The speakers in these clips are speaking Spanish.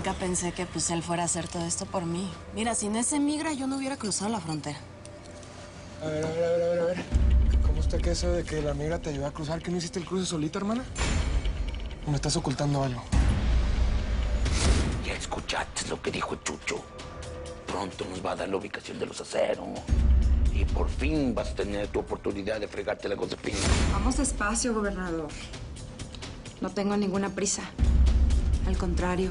Nunca pensé que pues él fuera a hacer todo esto por mí. Mira, sin ese migra yo no hubiera cruzado la frontera. A ver. ¿Cómo está que eso de que la migra te ayudó a cruzar? ¿Que no hiciste el cruce solita, hermana? ¿O me estás ocultando algo? Ya escuchaste lo que dijo Chucho. Pronto nos va a dar la ubicación de los aceros. Y por fin vas a tener tu oportunidad de fregarte la Josefina. Vamos despacio, gobernador. No tengo ninguna prisa. Al contrario,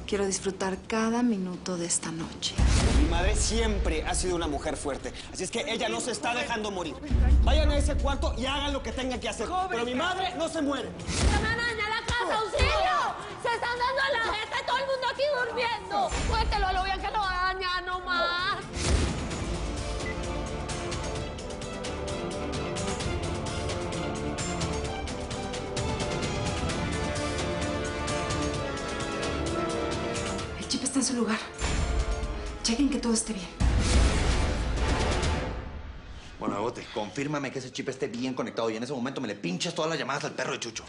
quiero disfrutar cada minuto de esta noche. Mi madre siempre ha sido una mujer fuerte, así es que ella no se está dejando morir. Vayan a ese cuarto y hagan lo que tengan que hacer. Pero mi madre no se muere. ¡Están a dañar la casa! ¡Auxilio! ¡Se están dando a la gente! ¡Todo el mundo aquí durmiendo! ¡Cuéntelo a lo bien que lo daña nomás! El chip está en su lugar. Chequen que todo esté bien. Bueno, Agote, confírmame que ese chip esté bien conectado y en ese momento me le pinches todas las llamadas al perro de Chucho.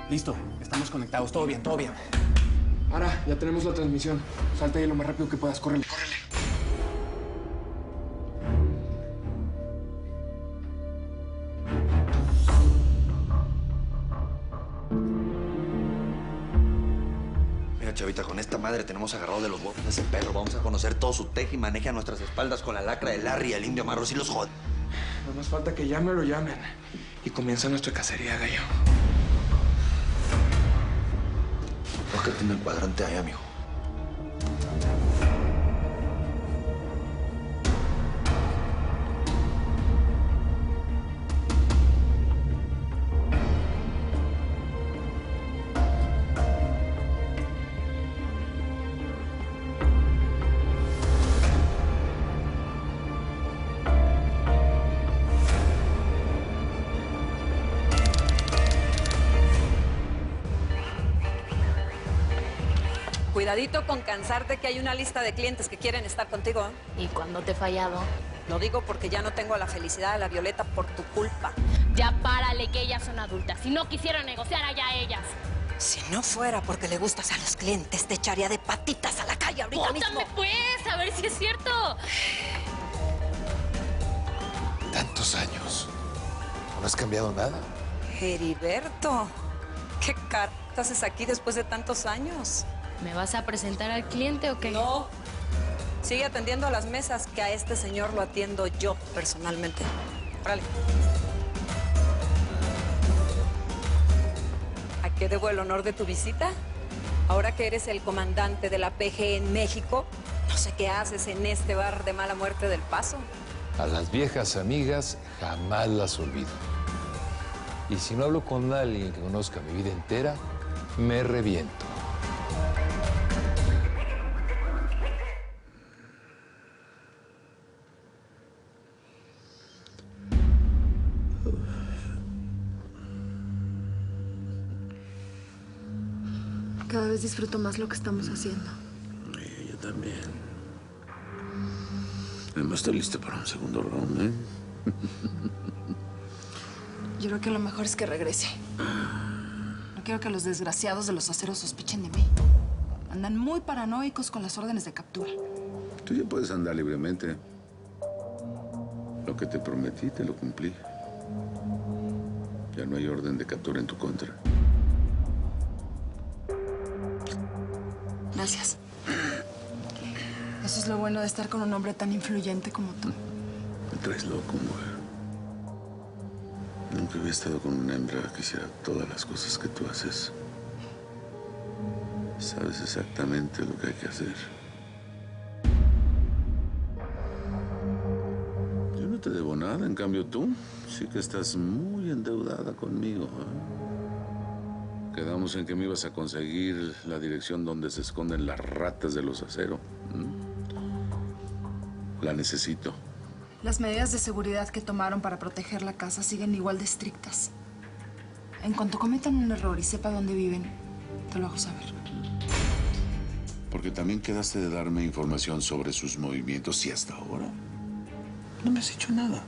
Listo, estamos conectados. Todo bien, todo bien. Ara, ya tenemos la transmisión. Salta ahí lo más rápido que puedas. Córrele. Mira, chavita, con esta madre tenemos agarrado de los huevos a ese perro. Vamos a conocer todo su teje y maneje a nuestras espaldas con la lacra de Larry y el indio Amarros y los jod. No más falta que llame o lo llamen. Y comienza nuestra cacería, gallo. Búscate en el cuadrante ahí, amigo. Cuidadito con cansarte que hay una lista de clientes que quieren estar contigo, ¿eh? ¿Y cuándo te he fallado? Lo digo porque ya no tengo la felicidad de la Violeta por tu culpa. Ya párale, que ellas son adultas. Si no quisieran negociar, allá ellas. Si no fuera porque le gustas a los clientes, te echaría de patitas a la calle ahorita mismo. ¡Bótame, pues! A ver si es cierto. Tantos años. ¿No has cambiado nada? Heriberto, ¿qué cartas haces aquí después de tantos años? ¿Me vas a presentar al cliente o qué? No. Sigue atendiendo a las mesas, que a este señor lo atiendo yo personalmente. Órale. ¿A qué debo el honor de tu visita? Ahora que eres el comandante de la PG en México, no sé qué haces en este bar de mala muerte del Paso. A las viejas amigas jamás las olvido. Y si no hablo con alguien que conozca mi vida entera, me reviento. Cada vez disfruto más lo que estamos haciendo. Yo también. Además, estoy listo para un segundo round, ¿eh? Yo creo que lo mejor es que regrese. No quiero que los desgraciados de los aceros sospechen de mí. Andan muy paranoicos con las órdenes de captura. Tú ya puedes andar libremente. Lo que te prometí, te lo cumplí. Ya no hay orden de captura en tu contra. Gracias. Eso es lo bueno de estar con un hombre tan influyente como tú. Me traes loco, mujer. Nunca había estado con una hembra que hiciera todas las cosas que tú haces. Sabes exactamente lo que hay que hacer. Yo no te debo nada, en cambio tú sí que estás muy endeudada conmigo, ¿eh? Quedamos en que me ibas a conseguir la dirección donde se esconden las ratas de los aceros. La necesito. Las medidas de seguridad que tomaron para proteger la casa siguen igual de estrictas. En cuanto cometan un error y sepa dónde viven, te lo hago saber. Porque también quedaste de darme información sobre sus movimientos y hasta ahora no me has hecho nada.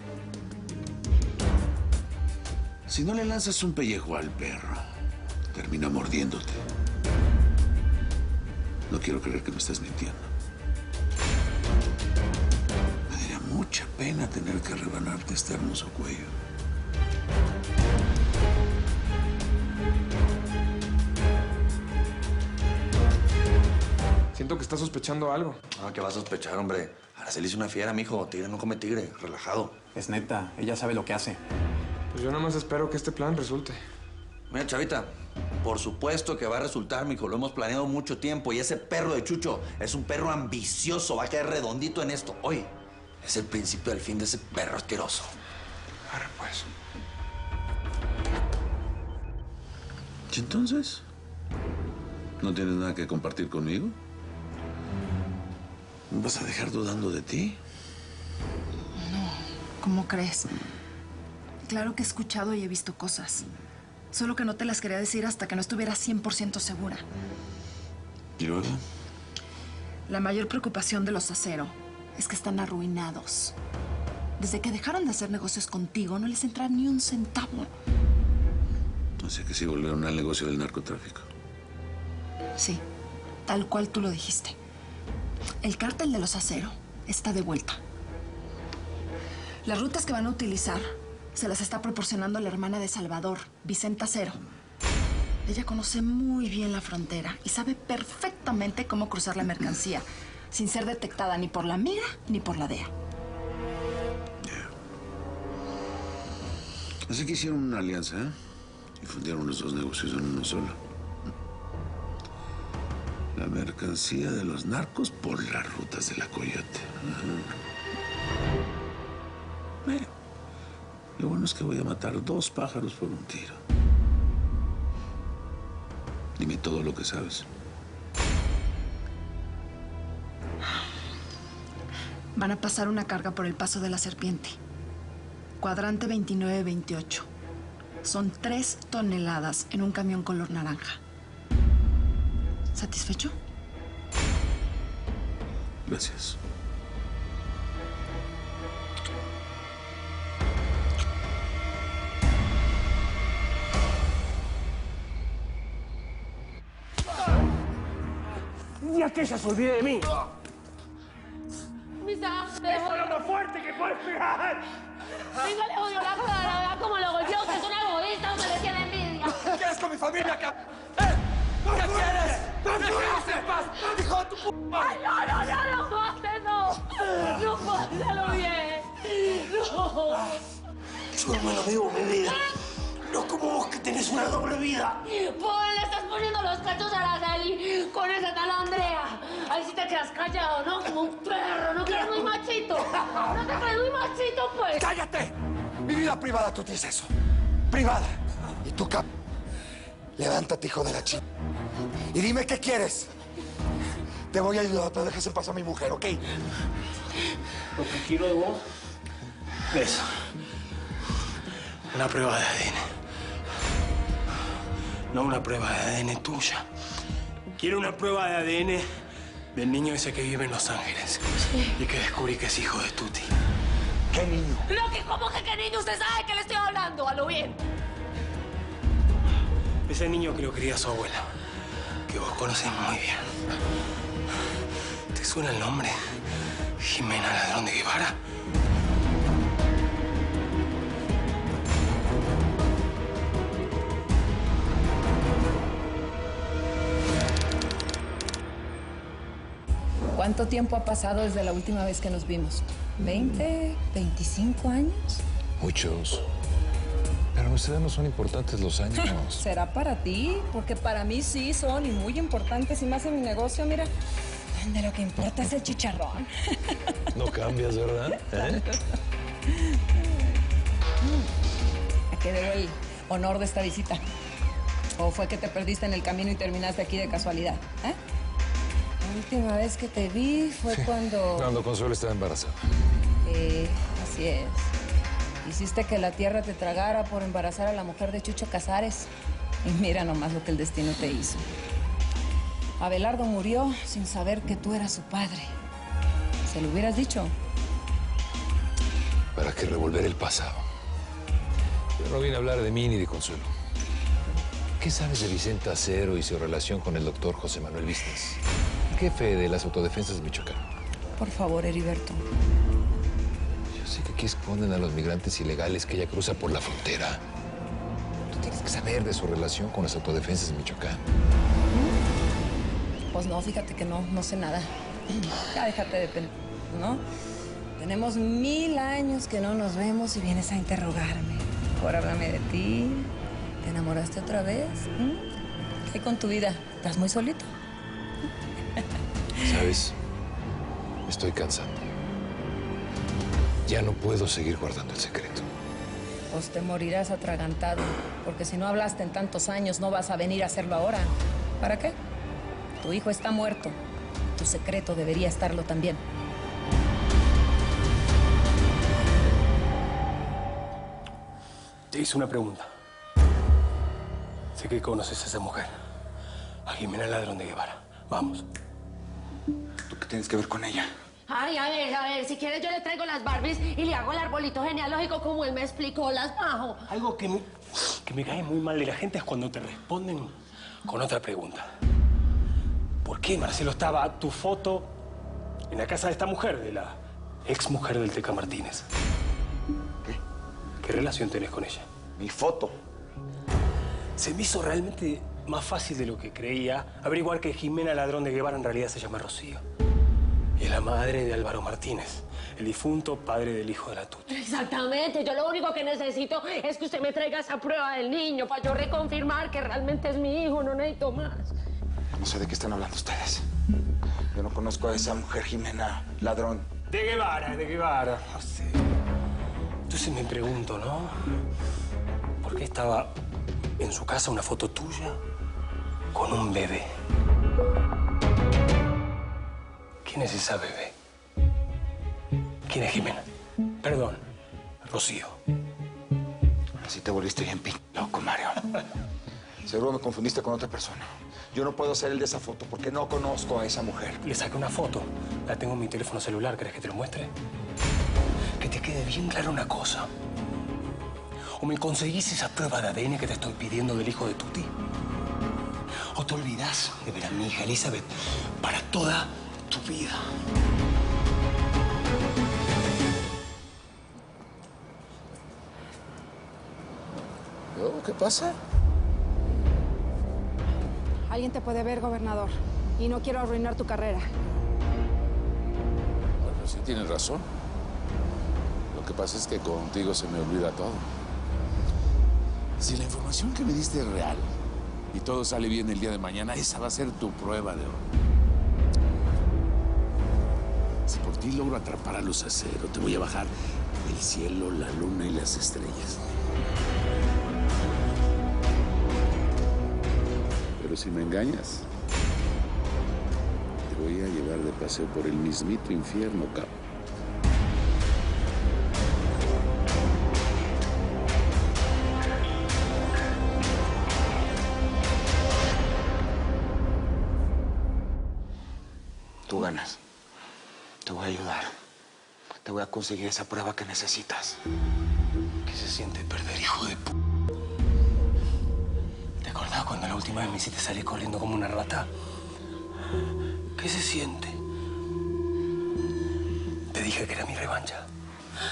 Si no le lanzas un pellejo al perro, termina mordiéndote. No quiero creer que me estás mintiendo. Me daría mucha pena tener que rebanarte este hermoso cuello. Siento que estás sospechando algo. Ah, ¿qué va a sospechar, hombre? Araceli es una fiera, mijo. Tigre no come tigre. Relajado. Es neta, ella sabe lo que hace. Pues yo nada más espero que este plan resulte. Mira, Chavita, por supuesto que va a resultar, mijo. Lo hemos planeado mucho tiempo. Y ese perro de Chucho es un perro ambicioso. Va a caer redondito en esto. Hoy es el principio del fin de ese perro asqueroso. Ahora pues. ¿Y entonces? ¿No tienes nada que compartir conmigo? ¿Me vas a dejar dudando de ti? No, ¿cómo crees? Claro que he escuchado y he visto cosas. Solo que no te las quería decir hasta que no estuviera 100% segura. ¿Y luego? La mayor preocupación de los Acero es que están arruinados. Desde que dejaron de hacer negocios contigo, no les entra ni un centavo. Así que sí volvieron al negocio del narcotráfico. Sí, tal cual tú lo dijiste. El cártel de los Acero está de vuelta. Las rutas que van a utilizar se las está proporcionando la hermana de Salvador, Vicenta Acero. Ella conoce muy bien la frontera y sabe perfectamente cómo cruzar la mercancía sin ser detectada ni por la migra ni por la DEA. Así que hicieron una alianza, ¿eh? Y fundieron los dos negocios en uno solo. La mercancía de los narcos por las rutas de la Coyote. Lo bueno es que voy a matar 2 pájaros por un tiro. Dime todo lo que sabes. Van a pasar una carga por el Paso de la Serpiente. Cuadrante 29-28. Son 3 toneladas en un camión color naranja. ¿Satisfecho? Gracias. Ni a que ella se olvide de mí. Misa, ¡Eso es lo más fuerte que puedes pegar! Venga, le odio la cara, vea cómo lo golpeó. Usted es un egoísta, usted le tiene envidia. ¿Qué quieres con mi familia, ¿Qué quieres? ¡No me dejes en paz! ¡Hijo de tu p***! ¡Ay, no, mate, no! ¡No, pásalo bien! ¡No! Yo no me lo debo, mi vida. No como vos que tenés una doble vida. Pues le estás poniendo los cachos a Araceli con esa tal Andrea. Ahí sí te quedas callado, ¿no? Como un perro, ¿no? Que eres muy machito. ¿No te crees muy machito, pues? ¡Cállate! Mi vida privada, tú tienes eso. Privada. Y tú, levántate, hijo de la chica. Y dime qué quieres. Te voy a ayudar, pero dejes en paz a mi mujer, ¿ok? Lo que quiero de vos es una prueba de ADN. No una prueba de ADN tuya. Quiero una prueba de ADN del niño ese que vive en Los Ángeles. Sí. Y que descubrí que es hijo de Tuti. ¿Qué niño? No, que ¿cómo que qué niño? Usted sabe que le estoy hablando, a lo bien. Ese niño que lo quería su abuela, que vos conocés muy bien. ¿Te suena el nombre? Jimena Ladrón de Guevara. ¿Cuánto tiempo ha pasado desde la última vez que nos vimos? ¿20? ¿25 años? Muchos. Pero a ustedes no son importantes los años. ¿Será para ti? Porque para mí sí son y muy importantes. Y más en mi negocio, mira, donde lo que importa es el chicharrón. No cambias, ¿verdad? ¿A qué debo el honor de esta visita? ¿O fue que te perdiste en el camino y terminaste aquí de casualidad? La última vez que te vi fue cuando Consuelo estaba embarazada. Así es. Hiciste que la tierra te tragara por embarazar a la mujer de Chucho Casares. Y mira nomás lo que el destino te hizo. Abelardo murió sin saber que tú eras su padre. ¿Se lo hubieras dicho? ¿Para qué revolver el pasado? Yo no vine a hablar de mí ni de Consuelo. ¿Qué sabes de Vicente Acero y su relación con el doctor José Manuel Vistas, jefe de las autodefensas de Michoacán? Por favor, Heriberto. Yo sé que aquí esconden a los migrantes ilegales que ella cruza por la frontera. Tú tienes que saber de su relación con las autodefensas de Michoacán. Pues no, fíjate que no sé nada. Ya déjate de ¿no? Tenemos 1000 años que no nos vemos y vienes a interrogarme. Ahora háblame de ti. ¿Te enamoraste otra vez? ¿Qué hay con tu vida? ¿Estás muy solito? ¿Sabes? Me estoy cansando. Ya no puedo seguir guardando el secreto. Pues te morirás atragantado, porque si no hablaste en tantos años, no vas a venir a hacerlo ahora. ¿Para qué? Tu hijo está muerto. Tu secreto debería estarlo también. Te hice una pregunta. Sé que conoces a esa mujer, a Jimena Ladrón de Guevara. Vamos. ¿Tú qué tienes que ver con ella? Ay, a ver, si quieres yo le traigo las Barbies y le hago el arbolito genealógico como él me explicó, las bajo. Algo que me cae muy mal de la gente es cuando te responden con otra pregunta. ¿Por qué, Marcelo, estaba tu foto en la casa de esta mujer, de la ex mujer del Teca Martínez? ¿Qué? ¿Qué relación tenés con ella? Mi foto. Se me hizo realmente más fácil de lo que creía averiguar que Jimena Ladrón de Guevara en realidad se llama Rocío. Y es la madre de Álvaro Martínez, el difunto padre del hijo de la Tuti. Exactamente, yo lo único que necesito es que usted me traiga esa prueba del niño para yo reconfirmar que realmente es mi hijo, no necesito más. No sé de qué están hablando ustedes. Yo no conozco a esa mujer Jimena Ladrón. De Guevara. No sé. Entonces me pregunto, ¿no? ¿Por qué estaba en su casa una foto tuya con un bebé? ¿Quién es esa bebé? ¿Quién es Jimena? Perdón, Rocío. Así te volviste bien loco, Mario. Seguro me confundiste con otra persona. Yo no puedo ser el de esa foto porque no conozco a esa mujer. Le saqué una foto. La tengo en mi teléfono celular. ¿Querés que te lo muestre? Que te quede bien clara una cosa. O me conseguís esa prueba de ADN que te estoy pidiendo del hijo de Tuti. O te olvidás de ver a mi hija Elizabeth para toda tu vida. ¿Qué pasa? Alguien te puede ver, gobernador. Y no quiero arruinar tu carrera. Bueno, sí tienes razón. Lo que pasa es que contigo se me olvida todo. Si la información que me diste es real y todo sale bien el día de mañana, esa va a ser tu prueba de oro. Si por ti logro atrapar a los Acero, te voy a bajar del cielo, la luna y las estrellas. Pero si me engañas, te voy a llevar de paseo por el mismito infierno, capo. Tú ganas. Te voy a ayudar. Te voy a conseguir esa prueba que necesitas. ¿Qué se siente perder, hijo de p...? ¿Te acordás cuando la última vez me hiciste salir corriendo como una rata? ¿Qué se siente? Te dije que era mi revancha.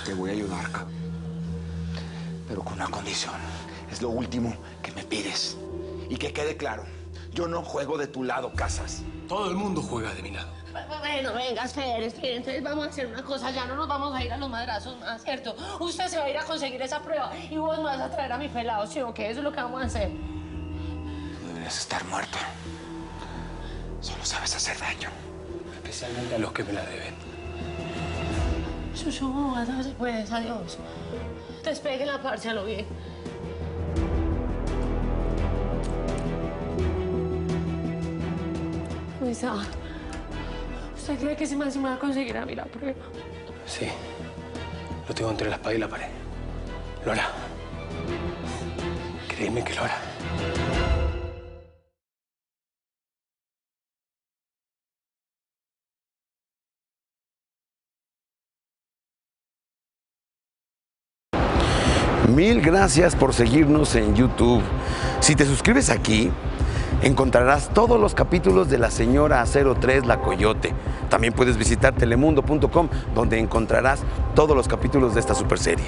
Te voy a ayudar, cabrón. Pero con una condición. Es lo último que me pides. Y que quede claro, yo no juego de tu lado, Casas. Todo el mundo juega de mi lado. Bueno, venga, espere. Entonces vamos a hacer una cosa. Ya no nos vamos a ir a los madrazos más, ¿cierto? Usted se va a ir a conseguir esa prueba y vos me vas a traer a mi pelado, ¿sí o qué? Eso es lo que vamos a hacer. Tú deberías estar muerto. Solo sabes hacer daño. Especialmente a los que me la deben. Chuchu, pues, adiós. Despegue la parche a lo bien. Luisa, ¿usted cree que se me va a conseguir a mí la prueba? Sí. Lo tengo entre la espada y la pared. Lo hará. Créeme que lo hará. Mil gracias por seguirnos en YouTube. Si te suscribes aquí, encontrarás todos los capítulos de La Señora 03, La Coyote. También puedes visitar telemundo.com, donde encontrarás todos los capítulos de esta superserie.